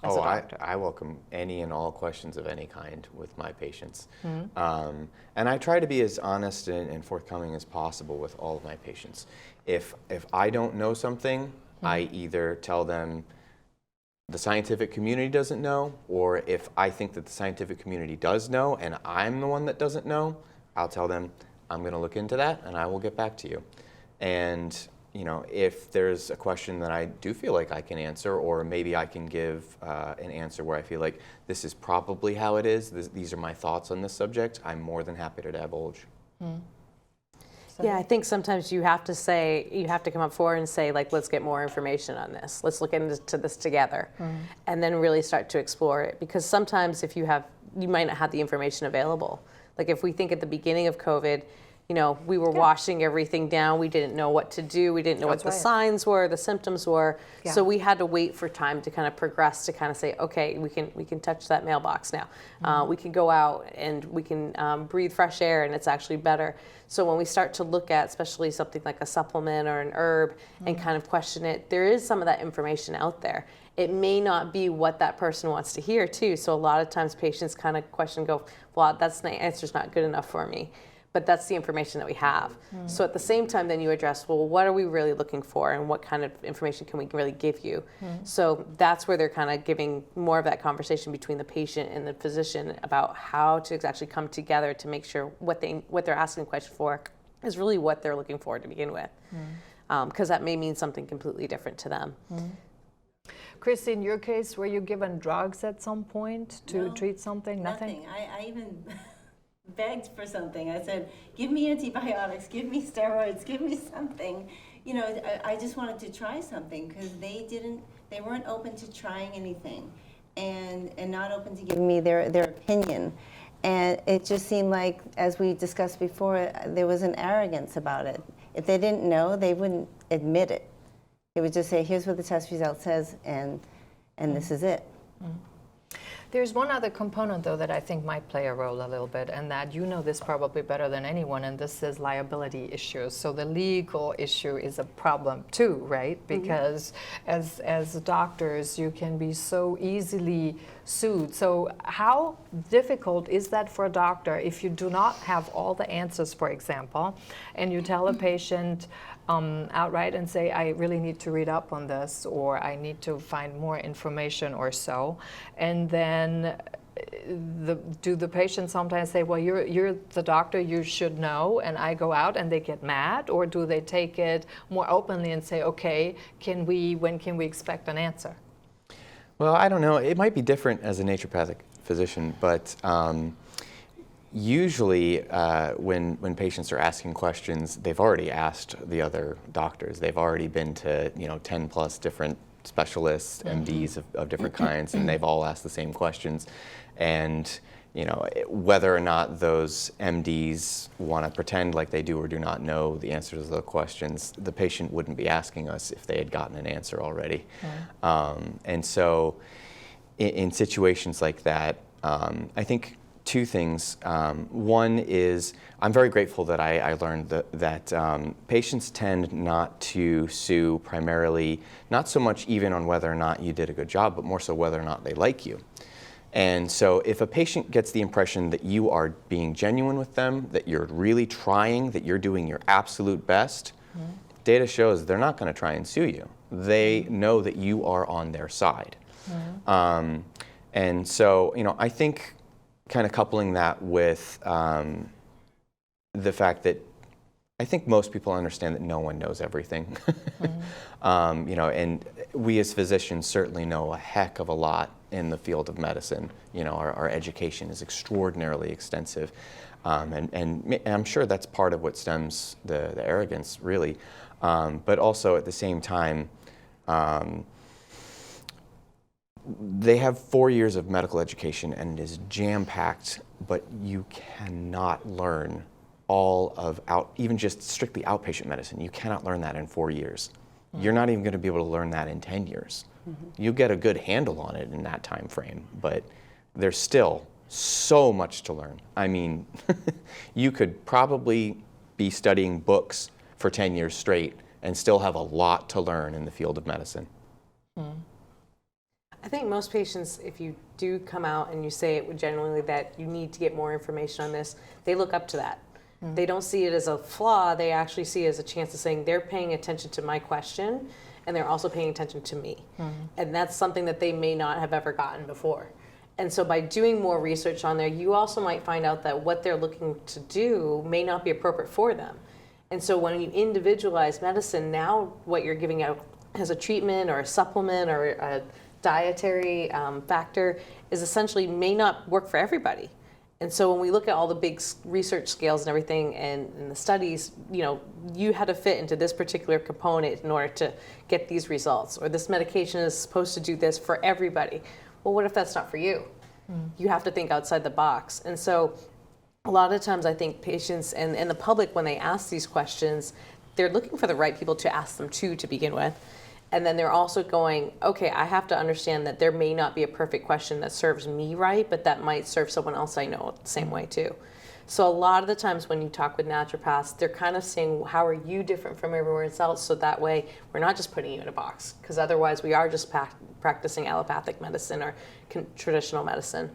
I welcome any and all questions of any kind with my patients. And I try to be as honest and forthcoming as possible with all of my patients. If I don't know something, I either tell them the scientific community doesn't know, or if I think that the scientific community does know and I'm the one that doesn't know, I'll tell them, I'm going to look into that and I will get back to you. And if there's a question that I do feel like I can answer, or maybe I can give an answer where I feel like this is probably how it is, these are my thoughts on this subject, I'm more than happy to divulge. Yeah, I think sometimes you have to come up forward and say, like, let's get more information on this. Let's look into this together, and then really start to explore it. Because sometimes you might not have the information available. Like if we think at the beginning of COVID, we were washing everything down. We didn't know what to do. We didn't know what the signs were, the symptoms were. Yeah. So we had to wait for time to kind of progress to kind of say, okay, we can touch that mailbox now. We can go out and we can breathe fresh air, and it's actually better. So when we start to look at especially something like a supplement or an herb and kind of question it, there is some of that information out there. It may not be what that person wants to hear too. So a lot of times patients kind of question, go, well, the answer's not good enough for me. But that's the information that we have. So at the same time, then you address, well, what are we really looking for, and what kind of information can we really give you? So that's where they're kind of giving more of that conversation between the patient and the physician about how to actually come together to make sure what they're asking the question for is really what they're looking for to begin with, because that may mean something completely different to them. Kristen, in your case, were you given drugs at some point to treat something? Nothing? I even begged for something. I said, give me antibiotics, give me steroids, give me something. I just wanted to try something, because they weren't open to trying anything, and not open to giving me their opinion. And it just seemed like, as we discussed before, there was an arrogance about it. If they didn't know, they wouldn't admit it. They would just say, here's what the test result says, and this is it. There's one other component, though, that I think might play a role a little bit, and that this probably better than anyone, and this is liability issues. So the legal issue is a problem too, right? Because as doctors, you can be so easily sued. So how difficult is that for a doctor if you do not have all the answers, for example, and you tell a patient outright and say, I really need to read up on this, or I need to find more information or so, and then do the patients sometimes say, well, you're the doctor, you should know, and I go out and they get mad? Or do they take it more openly and say, okay, when can we expect an answer? Well, I don't know. It might be different as a naturopathic physician, but usually when patients are asking questions, they've already asked the other doctors. They've already been to 10 plus different specialists, MDs of different kinds, and they've all asked the same questions. And whether or not those MDs want to pretend like they do or do not know the answers to the questions, the patient wouldn't be asking us if they had gotten an answer already. And so in situations like that, I think two things. One is I'm very grateful that I learned that patients tend not to sue primarily, not so much even on whether or not you did a good job, but more so whether or not they like you. And so if a patient gets the impression that you are being genuine with them, that you're really trying, that you're doing your absolute best, data shows they're not going to try and sue you. They know that you are on their side. And so, I think kind of coupling that with the fact that I think most people understand that no one knows everything. And we as physicians certainly know a heck of a lot in the field of medicine. Our education is extraordinarily extensive. And I'm sure that's part of what stems the arrogance, really. But also at the same time, they have 4 years of medical education and it is jam-packed, but you cannot learn all of even just strictly outpatient medicine. You cannot learn that in 4 years. You're not even going to be able to learn that in 10 years. You'll get a good handle on it in that time frame, but there's still so much to learn. I mean, you could probably be studying books for 10 years straight and still have a lot to learn in the field of medicine. I think most patients, if you do come out and you say it genuinely that you need to get more information on this, they look up to that. They don't see it as a flaw, they actually see it as a chance of saying they're paying attention to my question and they're also paying attention to me. And that's something that they may not have ever gotten before. And so by doing more research on there, you also might find out that what they're looking to do may not be appropriate for them. And so when you individualize medicine, now what you're giving out as a treatment or a supplement or a dietary factor is essentially may not work for everybody. And so when we look at all the big research scales and everything and the studies, you had to fit into this particular component in order to get these results, or this medication is supposed to do this for everybody. Well, what if that's not for you? You have to think outside the box. And so a lot of times I think patients and the public, when they ask these questions, they're looking for the right people to ask them to begin with. And then they're also going, okay, I have to understand that there may not be a perfect question that serves me right, but that might serve someone else I know the same way too. So a lot of the times when you talk with naturopaths, they're kind of saying, how are you different from everyone else? So that way we're not just putting you in a box, because otherwise we are just practicing allopathic medicine or traditional medicine.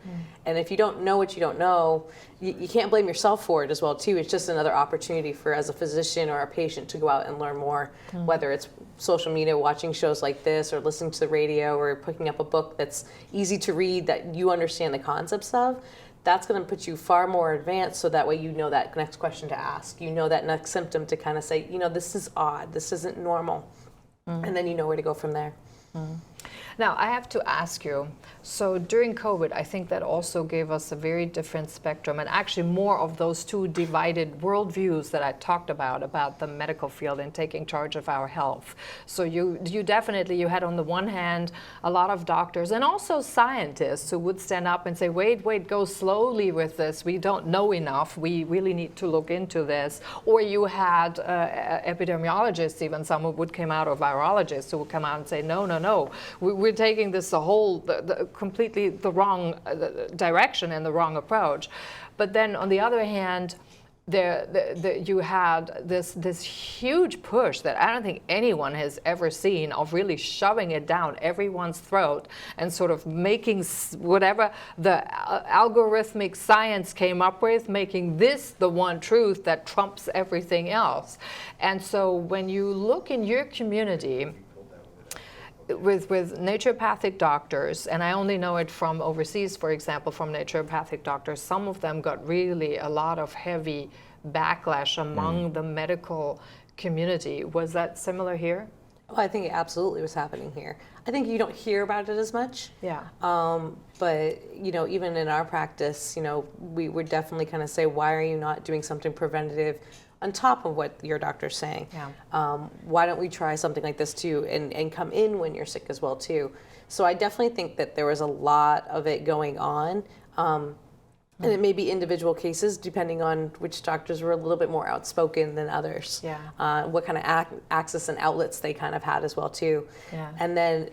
And if you don't know what you don't know, you can't blame yourself for it as well too. It's just another opportunity for, as a physician or a patient, to go out and learn more, whether it's social media, watching shows like this, or listening to the radio, or picking up a book that's easy to read that you understand the concepts of. That's going to put you far more advanced, so that way you know that next question to ask. You know that next symptom to kind of say, this is odd, this isn't normal. And then you know where to go from there. Now, I have to ask you, so during COVID, I think that also gave us a very different spectrum, and actually more of those two divided worldviews that I talked about the medical field and taking charge of our health. So you definitely, you had on the one hand a lot of doctors and also scientists who would stand up and say, wait, go slowly with this. We don't know enough. We really need to look into this. Or you had epidemiologists, even some who would come out, or virologists who would come out and say, no, we're taking this completely the wrong direction and the wrong approach. But then on the other hand, you had this huge push that I don't think anyone has ever seen, of really shoving it down everyone's throat and sort of making whatever the algorithmic science came up with, making this the one truth that trumps everything else. And so when you look in your community, with naturopathic doctors, and I only know it from overseas, for example, from naturopathic doctors, some of them got really a lot of heavy backlash among the medical community. Was that similar here? Oh, I think it absolutely was happening here. I think you don't hear about it as much. Yeah. But, even in our practice, we would definitely kind of say, why are you not doing something preventative on top of what your doctor's saying? Yeah. Why don't we try something like this too, and come in when you're sick as well too? So I definitely think that there was a lot of it going on. And it may be individual cases depending on which doctors were a little bit more outspoken than others. Yeah. What kind of access and outlets they kind of had as well too. Yeah. And then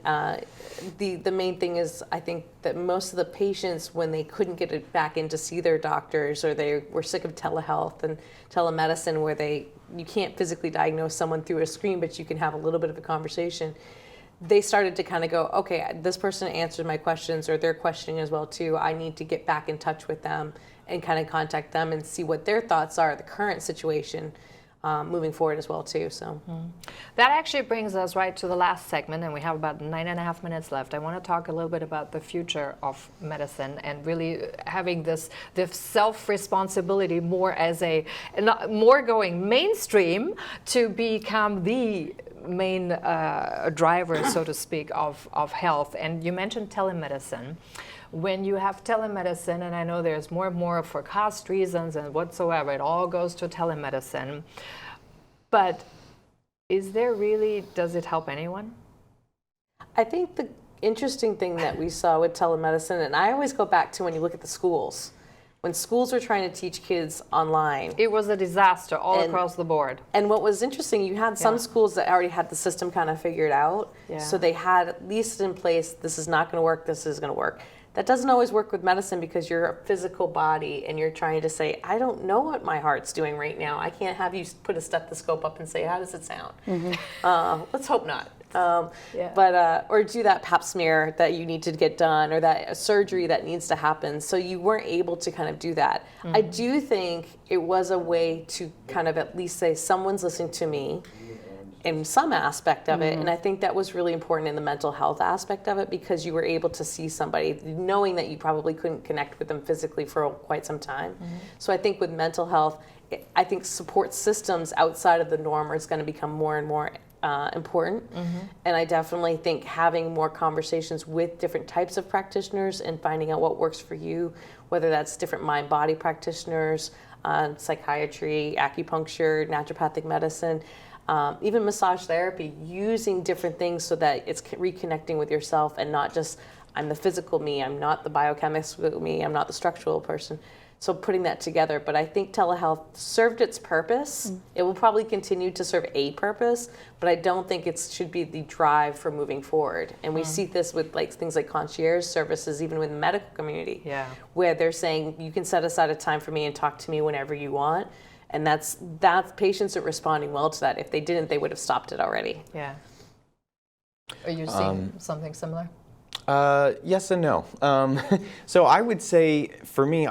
the main thing is, I think that most of the patients, when they couldn't get it back in to see their doctors, or they were sick of telehealth and telemedicine, where you can't physically diagnose someone through a screen, but you can have a little bit of a conversation, they started to kind of go, okay, this person answered my questions, or they're questioning as well too. I need to get back in touch with them and kind of contact them and see what their thoughts are, the current situation, moving forward as well too. So that actually brings us right to the last segment, and we have about 9.5 minutes left. I want to talk a little bit about the future of medicine, and really having this self-responsibility more as more going mainstream to become the main driver, so to speak, of health. And you mentioned telemedicine. When you have telemedicine, and I know there's more and more for cost reasons and whatsoever, it all goes to telemedicine. But does it help anyone? I think the interesting thing that we saw with telemedicine, and I always go back to when you look at the schools, when schools were trying to teach kids online. It was a disaster all across the board. And what was interesting, you had some schools that already had the system kind of figured out. Yeah. So they had at least in place, this is not going to work, this is going to work. That doesn't always work with medicine, because you're a physical body and you're trying to say, I don't know what my heart's doing right now. I can't have you put a stethoscope up and say, how does it sound? Let's hope not. But or do that pap smear that you need to get done, or that surgery that needs to happen. So you weren't able to kind of do that. I do think it was a way to kind of at least say, someone's listening to me in some aspect of it. And I think that was really important in the mental health aspect of it, because you were able to see somebody, knowing that you probably couldn't connect with them physically for quite some time. So I think with mental health, I think support systems outside of the norm is going to become more and more important. And I definitely think having more conversations with different types of practitioners and finding out what works for you, whether that's different mind-body practitioners, psychiatry, acupuncture, naturopathic medicine, even massage therapy, using different things so that it's reconnecting with yourself, and not just, I'm the physical me, I'm not the biochemical me, I'm not the structural person. So putting that together, but I think telehealth served its purpose. It will probably continue to serve a purpose, but I don't think it should be the drive for moving forward. And we see this with like things like concierge services, even with the medical community, where they're saying you can set aside a time for me and talk to me whenever you want. And that's patients are responding well to that. If they didn't, they would have stopped it already. Yeah. Are you seeing something similar? Yes and no. So I would say for me,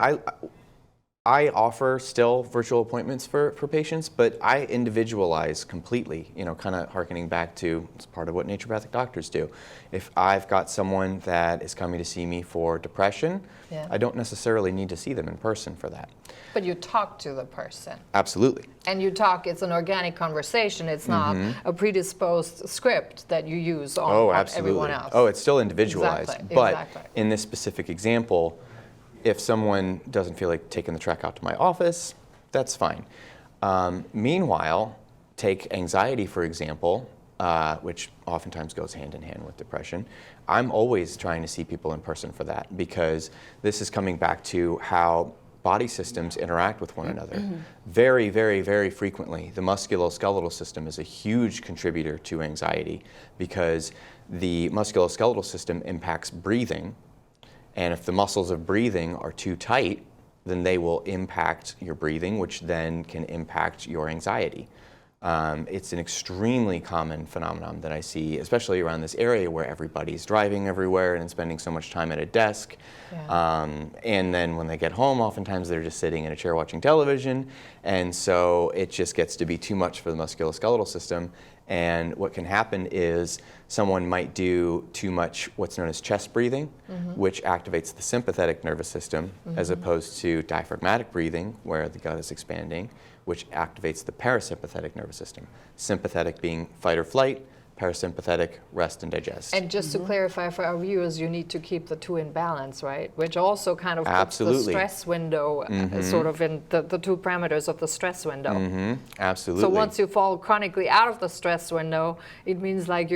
I offer still virtual appointments for patients, but I individualize completely, you know, kind of hearkening back to, it's part of what naturopathic doctors do. If I've got someone that is coming to see me for depression, I don't necessarily need to see them in person for that. But you talk to the person. Absolutely. And you talk, it's an organic conversation. It's not a predisposed script that you use on everyone else. Oh, it's still individualized. Exactly. But in this specific example, if someone doesn't feel like taking the trek out to my office, that's fine. Meanwhile, take anxiety, for example, which oftentimes goes hand in hand with depression. I'm always trying to see people in person for that, because this is coming back to how body systems interact with one another. Very, very, very frequently, the musculoskeletal system is a huge contributor to anxiety, because the musculoskeletal system impacts breathing. And if the muscles of breathing are too tight, then they will impact your breathing, which then can impact your anxiety. It's an extremely common phenomenon that I see, especially around this area where everybody's driving everywhere and spending so much time at a desk. And then when they get home, oftentimes they're just sitting in a chair watching television. And so it just gets to be too much for the musculoskeletal system. And what can happen is someone might do too much what's known as chest breathing, which activates the sympathetic nervous system, as opposed to diaphragmatic breathing, where the gut is expanding, which activates the parasympathetic nervous system. Sympathetic being fight or flight, parasympathetic, rest and digest. And just to clarify for our viewers, you need to keep the two in balance, right? Which also kind of puts the stress window sort of in the two parameters of the stress window. Absolutely. So once you fall chronically out of the stress window, it means like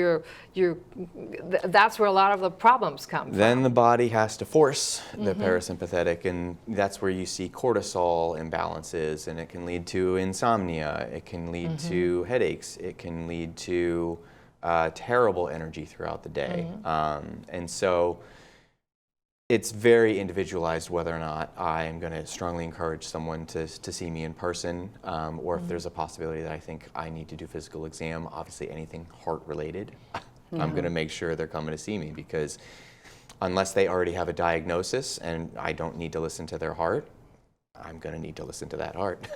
that's where a lot of the problems come from. Then the body has to force the parasympathetic, and that's where you see cortisol imbalances, and it can lead to insomnia, it can lead to headaches, it can lead to terrible energy throughout the day. And so it's very individualized whether or not I am going to strongly encourage someone to see me in person, or if there's a possibility that I think I need to do physical exam. Obviously anything heart related, I'm going to make sure they're coming to see me, because unless they already have a diagnosis and I don't need to listen to their heart, I'm going to need to listen to that heart.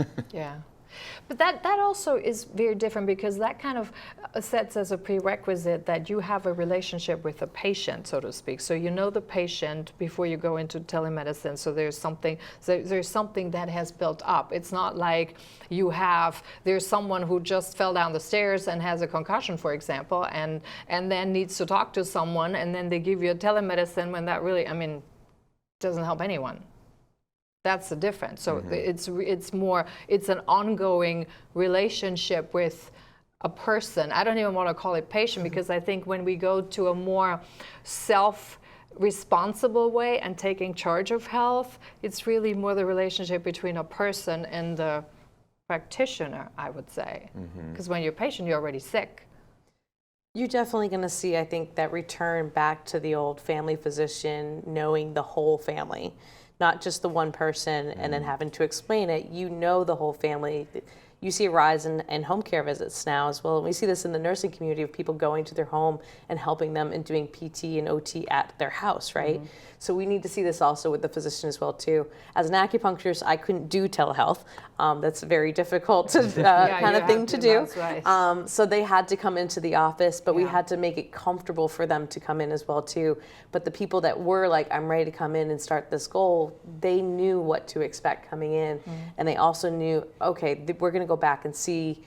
But that also is very different, because that kind of sets as a prerequisite that you have a relationship with the patient, so to speak. So you know the patient before you go into telemedicine. So there's something that has built up. It's not like there's someone who just fell down the stairs and has a concussion, for example, and then needs to talk to someone, and then they give you a telemedicine when that really, doesn't help anyone. That's the difference. So it's an ongoing relationship with a person. I don't even want to call it patient, because I think when we go to a more self-responsible way and taking charge of health, it's really more the relationship between a person and the practitioner, I would say. Because when you're a patient, you're already sick. You're definitely going to see, I think, that return back to the old family physician, knowing the whole family. Not just the one person and then having to explain it. You know the whole family. You see a rise in home care visits now as well. And we see this in the nursing community of people going to their home and helping them and doing PT and OT at their house, right? So we need to see this also with the physician as well too. As an acupuncturist, I couldn't do telehealth. That's a very difficult kind of thing to do. Right. So they had to come into the office, but we had to make it comfortable for them to come in as well too. But the people that were like, I'm ready to come in and start this goal, they knew what to expect coming in. And they also knew, okay, we're going to go back and see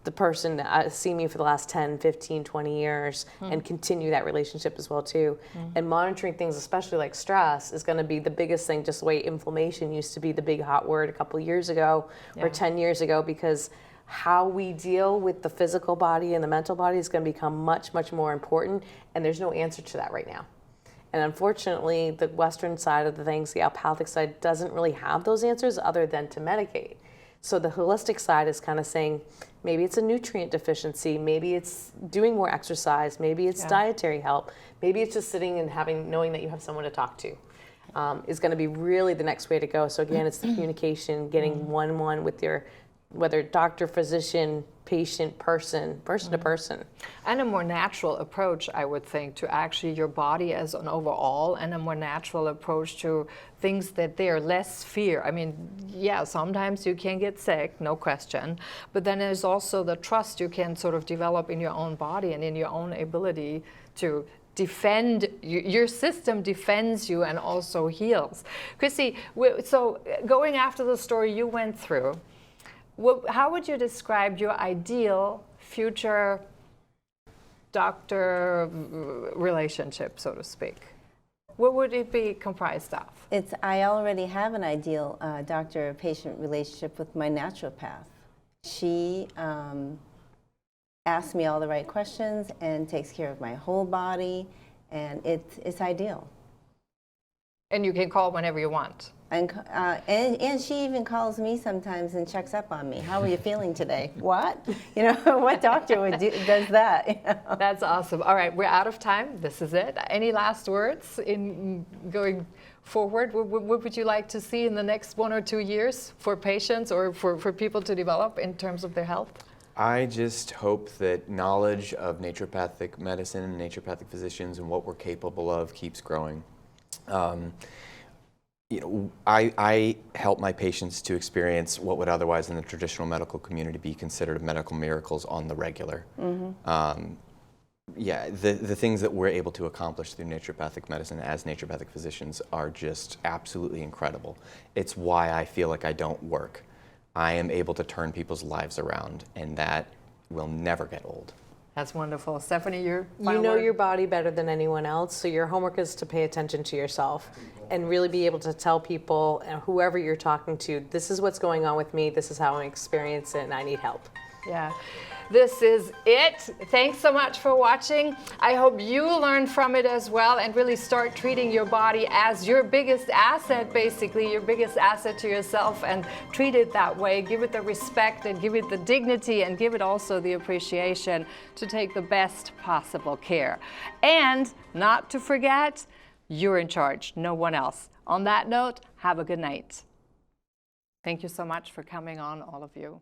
the person that see me for the last 10, 15, 20 years and continue that relationship as well too. And monitoring things, especially like stress, is going to be the biggest thing, just the way inflammation used to be the big hot word a couple years ago or 10 years ago, because how we deal with the physical body and the mental body is going to become much, much more important, and there's no answer to that right now. And unfortunately, the Western side of the things, the allopathic side, doesn't really have those answers other than to medicate. So the holistic side is kind of saying, maybe it's a nutrient deficiency, maybe it's doing more exercise, maybe it's dietary help, maybe it's just sitting and knowing that you have someone to talk to, is going to be really the next way to go. So again, it's the communication, getting one-on-one with your, whether doctor, physician, patient, person to person. And a more natural approach, I would think, to actually your body as an overall, and a more natural approach to things that they're less fear. I mean, yeah, sometimes you can get sick, no question, but then there's also the trust you can sort of develop in your own body and in your own ability to defend, your system defends you and also heals. Chrissy, so going after the story you went through, how would you describe your ideal future doctor relationship, so to speak? What would it be comprised of? I already have an ideal doctor-patient relationship with my naturopath. She asks me all the right questions and takes care of my whole body, and it's ideal. And you can call whenever you want. And she even calls me sometimes and checks up on me. How are you feeling today? What? You know, what doctor does that? You know? That's awesome. All right, we're out of time. This is it. Any last words in going forward? What would you like to see in the next 1 or 2 years for patients or for people to develop in terms of their health? I just hope that knowledge of naturopathic medicine and naturopathic physicians and what we're capable of keeps growing. You know, I help my patients to experience what would otherwise in the traditional medical community be considered medical miracles on the regular. Mm-hmm. Yeah, the things that we're able to accomplish through naturopathic medicine as naturopathic physicians are just absolutely incredible. It's why I feel like I don't work. I am able to turn people's lives around, and that will never get old. That's wonderful. Stephanie, your final You know word? your body better than anyone else, so your homework is to pay attention to yourself and really be able to tell people, and whoever you're talking to, this is what's going on with me, this is how I experience it, and I need help. Yeah. This is it. Thanks so much for watching. I hope you learn from it as well and really start treating your body as your biggest asset, basically, your biggest asset to yourself, and treat it that way. Give it the respect and give it the dignity and give it also the appreciation to take the best possible care. And not to forget, you're in charge, no one else. On that note, have a good night. Thank you so much for coming on, all of you.